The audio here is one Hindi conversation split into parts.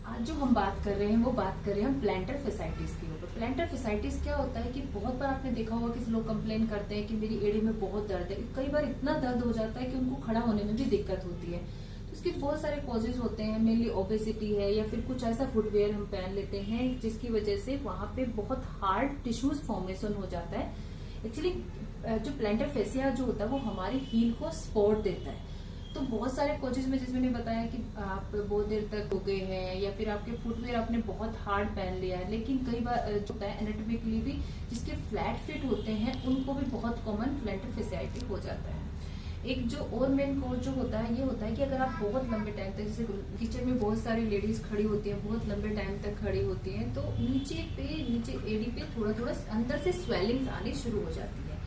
आज जो हम बात कर रहे हैं वो बात कर रहे हैं हम प्लैंटर फेसाइटिस के ऊपर। प्लैंटर फेसाइटिस क्या होता है कि बहुत बार आपने देखा होगा कि लोग कंप्लेन करते हैं कि मेरी एड़ी में बहुत दर्द है। कई बार इतना दर्द हो जाता है कि उनको खड़ा होने में भी दिक्कत होती है। तो इसके बहुत सारे कॉजेज होते हैं, मेनली ओबेसिटी है या फिर कुछ ऐसा फुटवेयर हम पहन लेते हैं जिसकी वजह से वहां पे बहुत हार्ड टिश्यूज फॉर्मेशन हो जाता है। एक्चुअली जो प्लैंटर फेसिया जो होता है वो हमारी हील को सपोर्ट देता है। तो बहुत सारे कोचेज में जिसमें मैंने बताया कि आप बहुत देर तक हो गए हैं या फिर आपके फुटवेयर आपने बहुत हार्ड पहन लिया है, लेकिन कई बार जो होता है एनाटॉमिकली भी जिसके फ्लैट फिट होते हैं उनको भी बहुत कॉमन प्लैंटर फेसियाइटिस हो जाता है। एक जो और मेन कोज जो होता है ये होता है कि अगर आप बहुत लंबे टाइम तक, जैसे किचन में बहुत सारी लेडीज खड़ी होती हैं, बहुत लंबे टाइम तक खड़ी होती हैं, तो नीचे एड़ी पे थोड़ा थोड़ा अंदर से स्वेलिंग आनी शुरू हो जाती है।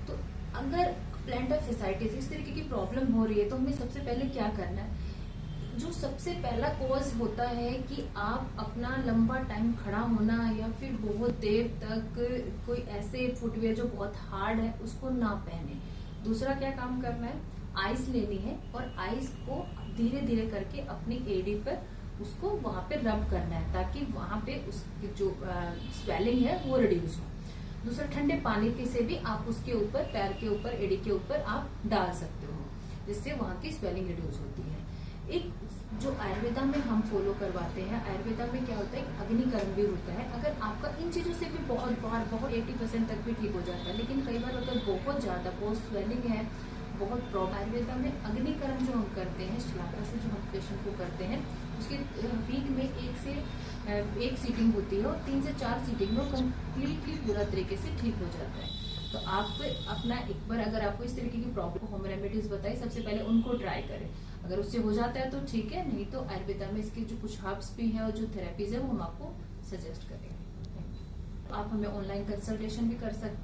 तो अगर प्लैंटर फेसाइटिस इस तरीके की प्रॉब्लम हो रही है तो हमें सबसे पहले क्या करना है। जो सबसे पहला कॉज होता है कि आप अपना लंबा टाइम खड़ा होना या फिर बहुत देर तक कोई ऐसे फुटवेयर जो बहुत हार्ड है उसको ना पहने। दूसरा क्या काम करना है, आइस लेनी है और आइस को धीरे धीरे करके अपनी एड़ी पर उसको वहां पे रब करना है ताकि वहां पे उसकी जो स्वेलिंग है वो रिड्यूस हो। दूसरा, ठंडे पानी के से भी आप उसके ऊपर, पैर के ऊपर, एड़ी के ऊपर आप डाल सकते हो, जिससे वहां की स्वेलिंग रिड्यूस होती है। एक जो आयुर्वेदा में हम फॉलो करवाते हैं, आयुर्वेदा में क्या होता है, अग्निकर्म भी होता है। अगर आपका इन चीजों से भी बहुत बार 80% तक भी ठीक हो जाता है, लेकिन कई बार अगर बहुत ज्यादा पोस्ट स्वेलिंग है, बहुत प्रॉब्लम, आयुर्वेदा में अग्निकर्म जो हम करते हैं, श्लाघा से जो हम पेशेंट को करते हैं, उसके वीक में एक सीटिंग होती है और 3 से 4 सीटिंग में कम्प्लीटली पूरा तरीके से ठीक हो जाता है। तो आप अपना एक बार, अगर आपको इस तरीके की प्रॉब्लम, होम रेमेडीज बताई, सबसे पहले उनको ट्राई करें। अगर उससे हो जाता है तो ठीक है, नहीं तो आयुर्वेदा में इसके जो कुछ हर्ब्स भी हैं और जो थेरेपीज है वो हम आपको सजेस्ट करेंगे। आप हमें ऑनलाइन कंसल्टेशन भी कर सकते हैं।